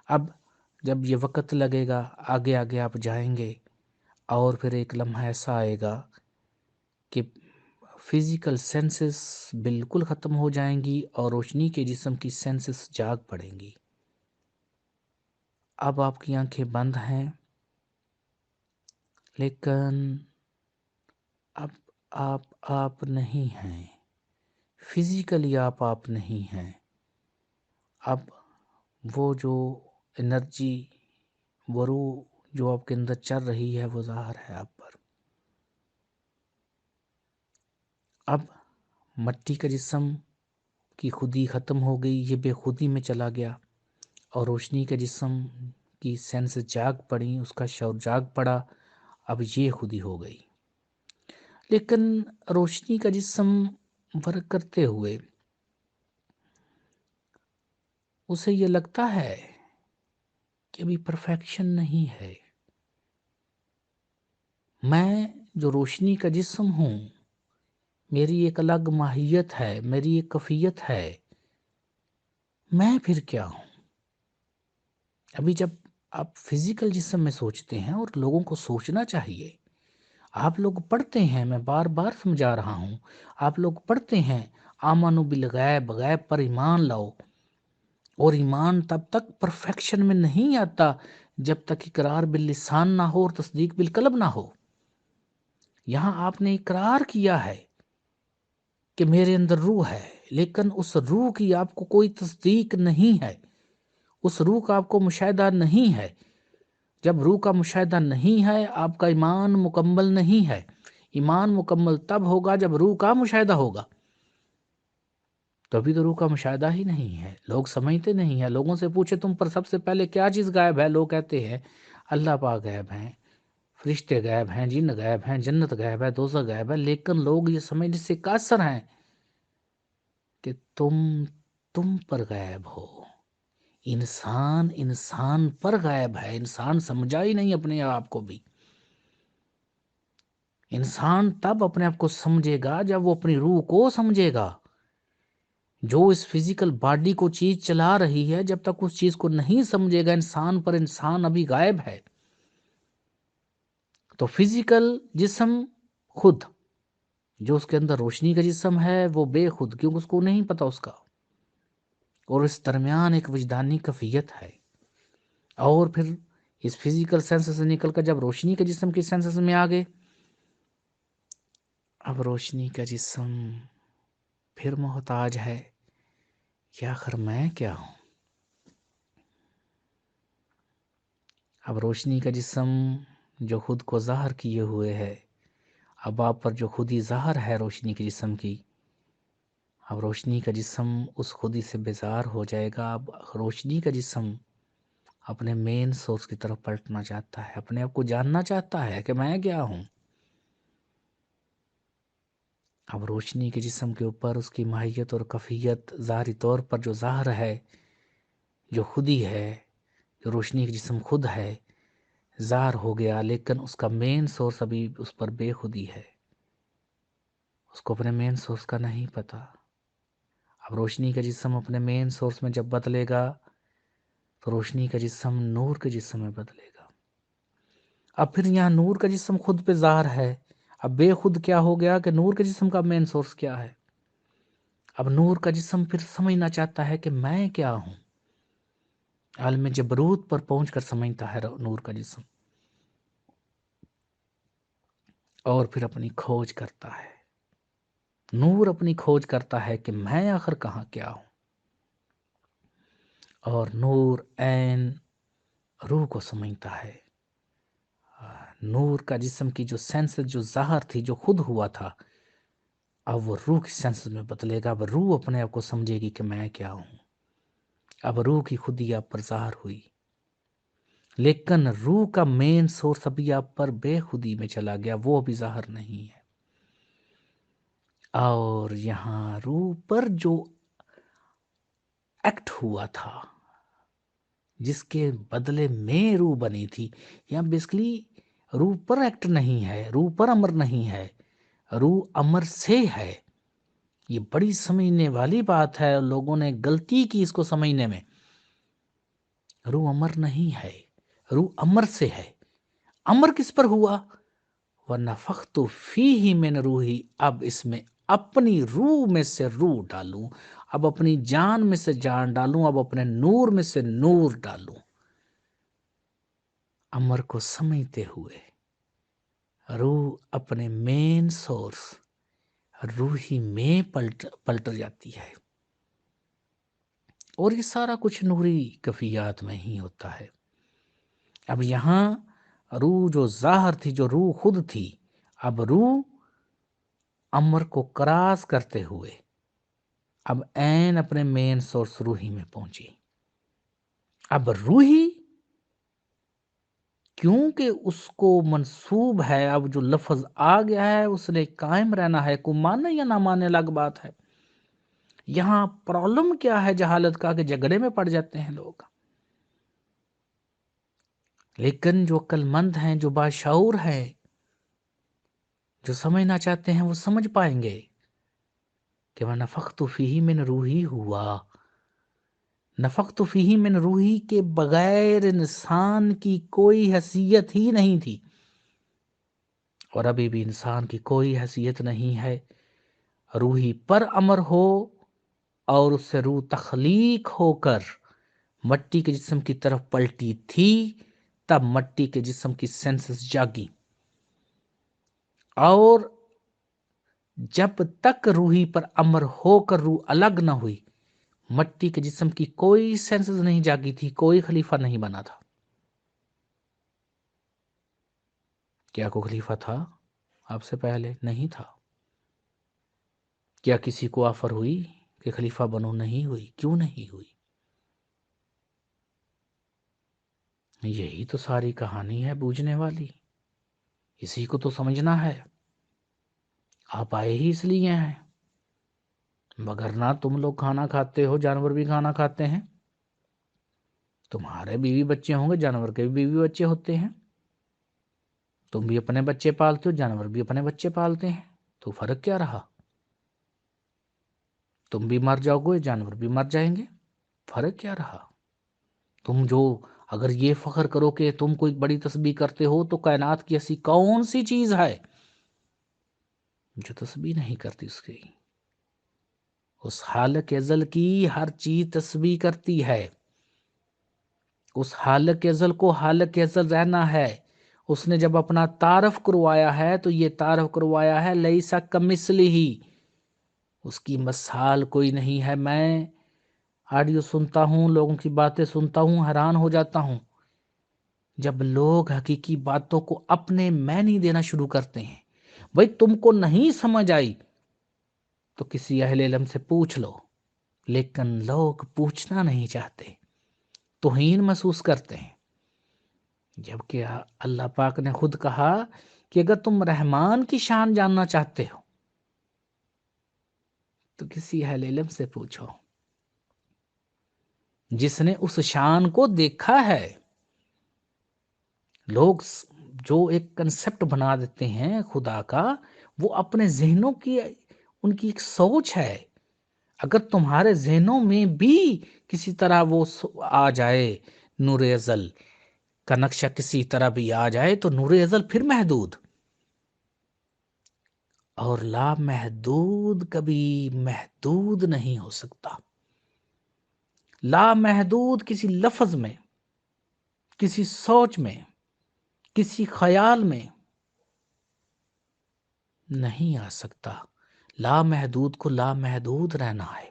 اب جب یہ وقت لگے گا، آگے آگے آپ جائیں گے، اور پھر ایک لمحہ ایسا آئے گا کہ فزیکل سینسز بالکل ختم ہو جائیں گی اور روشنی کے جسم کی سینسز جاگ پڑیں گی۔ اب آپ کی آنکھیں بند ہیں، لیکن اب آپ نہیں ہیں، فزیکلی آپ نہیں ہیں۔ اب وہ جو انرجی، وہ روح جو آپ کے اندر چل رہی ہے، وہ ظاہر ہے آپ پر۔ اب مٹی کا جسم کی خودی ختم ہو گئی، یہ بے خودی میں چلا گیا، اور روشنی کے جسم کی سینس جاگ پڑی، اس کا شعور جاگ پڑا، اب یہ خودی ہو گئی۔ لیکن روشنی کا جسم ورک کرتے ہوئے اسے یہ لگتا ہے کہ ابھی پرفیکشن نہیں ہے۔ میں جو روشنی کا جسم ہوں، میری ایک الگ ماہیت ہے، میری ایک کیفیت ہے، میں پھر کیا ہوں؟ ابھی جب آپ فزیکل جسم میں سوچتے ہیں، اور لوگوں کو سوچنا چاہیے، آپ لوگ پڑھتے ہیں، میں بار بار سمجھا رہا ہوں، آپ لوگ پڑھتے ہیں آمنوا بالغیب، غیب پر ایمان لاؤ، اور ایمان تب تک پرفیکشن میں نہیں آتا جب تک اقرار باللسان نہ ہو اور تصدیق بالقلب نہ ہو۔ یہاں آپ نے اقرار کیا ہے کہ میرے اندر روح ہے، لیکن اس روح کی آپ کو کوئی تصدیق نہیں ہے، اس روح کا آپ کو مشاہدہ نہیں ہے۔ جب روح کا مشاہدہ نہیں ہے، آپ کا ایمان مکمل نہیں ہے۔ ایمان مکمل تب ہوگا جب روح کا مشاہدہ ہوگا، تو ابھی تو روح کا مشاہدہ ہی نہیں ہے۔ لوگ سمجھتے نہیں ہیں، لوگوں سے پوچھے تم پر سب سے پہلے کیا چیز غائب ہے، لوگ کہتے ہیں اللہ پاک غائب ہیں، فرشتے غائب ہیں، جن غائب ہیں، جنت غائب ہے، دوزخ غائب ہے، لیکن لوگ یہ سمجھنے سے قاصر ہیں کہ تم پر غائب ہو۔ انسان پر غائب ہے، انسان سمجھا ہی نہیں اپنے آپ کو بھی۔ انسان تب اپنے آپ کو سمجھے گا جب وہ اپنی روح کو سمجھے گا۔ جو اس فزیکل باڈی کو چیز چلا رہی ہے، جب تک اس چیز کو نہیں سمجھے گا انسان پر انسان ابھی غائب ہے۔ تو فزیکل جسم خود، جو اس کے اندر روشنی کا جسم ہے، وہ بے خود، کیونکہ اس کو نہیں پتا اس کا، اور اس درمیان ایک وجدانی کیفیت ہے۔ اور پھر اس فزیکل سینس سے نکل کر جب روشنی کے جسم کی سینسز میں آ گئے، اب روشنی کا جسم پھر محتاج ہے کہ آخر میں کیا ہوں؟ اب روشنی کا جسم جو خود کو ظاہر کیے ہوئے ہے، اب آپ پر جو خودی ظاہر ہے روشنی کے جسم کی، اب روشنی کا جسم اس خودی سے بیزار ہو جائے گا۔ اب روشنی کا جسم اپنے مین سورس کی طرف پلٹنا چاہتا ہے، اپنے آپ کو جاننا چاہتا ہے کہ میں کیا ہوں۔ اب روشنی کے جسم کے اوپر اس کی ماہیت اور کیفیت ظاہری طور پر جو ظاہر ہے، جو خودی ہے، جو روشنی کے جسم خود ہے، ظاہر ہو گیا، لیکن اس کا مین سورس ابھی اس پر بے خودی ہے، اس کو اپنے مین سورس کا نہیں پتا۔ اب روشنی کا جسم اپنے مین سورس میں جب بدلے گا، تو روشنی کا جسم نور کے جسم میں بدلے گا۔ اب پھر یہاں نور کا جسم خود پہ ظاہر ہے، اب بے خود کیا ہو گیا کہ نور کے جسم کا مین سورس کیا ہے۔ اب نور کا جسم پھر سمجھنا چاہتا ہے کہ میں کیا ہوں، عالم جبروت پر پہنچ کر سمجھتا ہے نور کا جسم، اور پھر اپنی کھوج کرتا ہے۔ نور اپنی کھوج کرتا ہے کہ میں آخر کہاں کیا ہوں، اور نور عین روح کو سمجھتا ہے۔ نور کا جسم کی جو سینس جو ظاہر تھی، جو خود ہوا تھا، اب وہ روح کی سینس میں بدلے گا۔ اب روح اپنے آپ کو سمجھے گی کہ میں کیا ہوں۔ اب روح کی خودی آپ پر ظاہر ہوئی، لیکن روح کا مین سورس ابھی آپ پر بے خودی میں چلا گیا، وہ ابھی ظاہر نہیں ہے۔ اور یہاں روح پر جو ایکٹ ہوا تھا، جس کے بدلے میں روح بنی تھی، یہاں بیسکلی روح پر ایکٹ نہیں ہے، روح پر امر نہیں ہے، روح امر سے ہے۔ یہ بڑی سمجھنے والی بات ہے، لوگوں نے غلطی کی اس کو سمجھنے میں۔ روح امر نہیں ہے، روح امر سے ہے۔ امر کس پر ہوا؟ وَنَفَخْتُ فِيهِ مِنْ روحی، اب اس میں اپنی روح میں سے روح ڈالوں، اب اپنی جان میں سے جان ڈالوں، اب اپنے نور میں سے نور ڈالوں۔ امر کو سمجھتے ہوئے روح اپنے مین سورس روحی میں پلٹ جاتی ہے، اور یہ سارا کچھ نوری کفیات میں ہی ہوتا ہے۔ اب یہاں روح جو ظاہر تھی، جو روح خود تھی، اب روح امر کو کراس کرتے ہوئے اب عین اپنے مین سورس روحی میں پہنچی۔ اب روحی کیونکہ اس کو منسوب ہے، اب جو لفظ آ گیا ہے اس نے قائم رہنا ہے، کو مانے یا نہ مانے الگ بات ہے۔ یہاں پرابلم کیا ہے جہالت کا، کہ جھگڑے میں پڑ جاتے ہیں لوگ، لیکن جو عقل مند ہیں، جو باشعور ہیں، جو سمجھنا چاہتے ہیں، وہ سمجھ پائیں گے کہ وہ نفخت فیہ من روحی ہوا۔ نفخت فیہ من روحی کے بغیر انسان کی کوئی حیثیت ہی نہیں تھی، اور ابھی بھی انسان کی کوئی حیثیت نہیں ہے۔ روحی پر امر ہو اور اس سے روح تخلیق ہو کر مٹی کے جسم کی طرف پلٹی تھی، تب مٹی کے جسم کی سینسز جاگی، اور جب تک روحی پر امر ہو کر روح الگ نہ ہوئی، مٹی کے جسم کی کوئی سینسز نہیں جاگی تھی، کوئی خلیفہ نہیں بنا تھا۔ کیا کوئی خلیفہ تھا آپ سے پہلے؟ نہیں تھا۔ کیا کسی کو آفر ہوئی کہ خلیفہ بنو؟ نہیں ہوئی۔ کیوں نہیں ہوئی؟ یہی تو ساری کہانی ہے بوجھنے والی، اسی کو تو سمجھنا ہے۔ آپ آئے ہی اس لیے ہیں، مگر نہ تم لوگ کھانا کھاتے ہو، جانور بھی کھانا کھاتے ہیں، تمہارے بیوی بچے ہوں گے، جانور کے بھی بیوی بچے ہوتے ہیں، تم بھی اپنے بچے پالتے ہو، جانور بھی اپنے بچے پالتے ہیں، تو فرق کیا رہا؟ تم بھی مر جاؤ گے، جانور بھی مر جائیں گے، فرق کیا رہا؟ تم جو اگر یہ فخر کرو کہ تم کوئی بڑی تسبیح کرتے ہو، تو کائنات کی ایسی کون سی چیز ہے جو تسبیح نہیں کرتی؟ اس خالق ازل کی ہر چیز تسبیح کرتی ہے۔ اس خالق ازل کو خالق ازل رہنا ہے۔ اس نے جب اپنا تعارف کروایا ہے تو یہ تعارف کروایا ہے لیسا کمثلہ، اس کی مثال کوئی نہیں ہے۔ میں آڈیو سنتا ہوں، لوگوں کی باتیں سنتا ہوں، حیران ہو جاتا ہوں جب لوگ حقیقی باتوں کو اپنے معنی دینا شروع کرتے ہیں۔ بھائی تم کو نہیں سمجھ آئی تو کسی اہل علم سے پوچھ لو، لیکن لوگ پوچھنا نہیں چاہتے، توہین محسوس کرتے ہیں، جبکہ اللہ پاک نے خود کہا کہ اگر تم رحمان کی شان جاننا چاہتے ہو تو کسی اہل علم سے پوچھو جس نے اس شان کو دیکھا ہے۔ لوگ جو ایک کنسپٹ بنا دیتے ہیں خدا کا، وہ اپنے ذہنوں کی ان کی ایک سوچ ہے۔ اگر تمہارے ذہنوں میں بھی کسی طرح وہ آ جائے، نور ازل کا نقشہ کسی طرح بھی آ جائے، تو نور ازل پھر محدود، اور لا محدود کبھی محدود نہیں ہو سکتا۔ لا محدود کسی لفظ میں، کسی سوچ میں، کسی خیال میں نہیں آ سکتا۔ لا محدود کو لا محدود رہنا ہے۔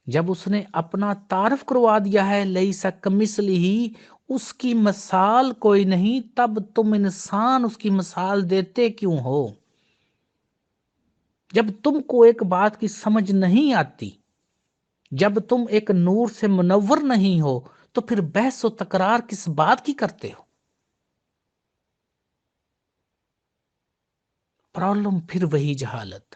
جب اس نے اپنا تعارف کروا دیا ہے لیسا کمثلہ، اس کی مثال کوئی نہیں، تب تم انسان اس کی مثال دیتے کیوں ہو؟ جب تم کو ایک بات کی سمجھ نہیں آتی، جب تم ایک نور سے منور نہیں ہو، تو پھر بحث و تکرار کس بات کی کرتے ہو؟ پرابلم پھر وہی جہالت،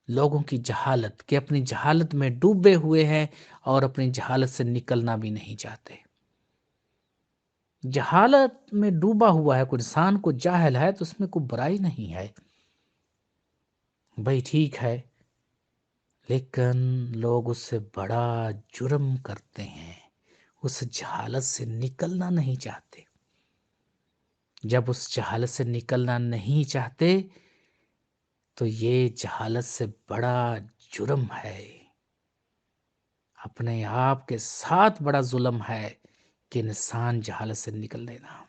لوگوں کی جہالت، کہ اپنی جہالت میں ڈوبے ہوئے ہیں اور اپنی جہالت سے نکلنا بھی نہیں چاہتے۔ جہالت میں ڈوبا ہوا ہے کوئی انسان کو جاہل ہے تو اس میں کوئی برائی نہیں ہے، بھائی ٹھیک ہے، لیکن لوگ اس سے بڑا جرم کرتے ہیں، اس جہالت سے نکلنا نہیں چاہتے۔ جب اس جہالت سے نکلنا نہیں چاہتے تو یہ جہالت سے بڑا جرم ہے، اپنے آپ کے ساتھ بڑا ظلم ہے کہ انسان جہالت سے نکل لینا۔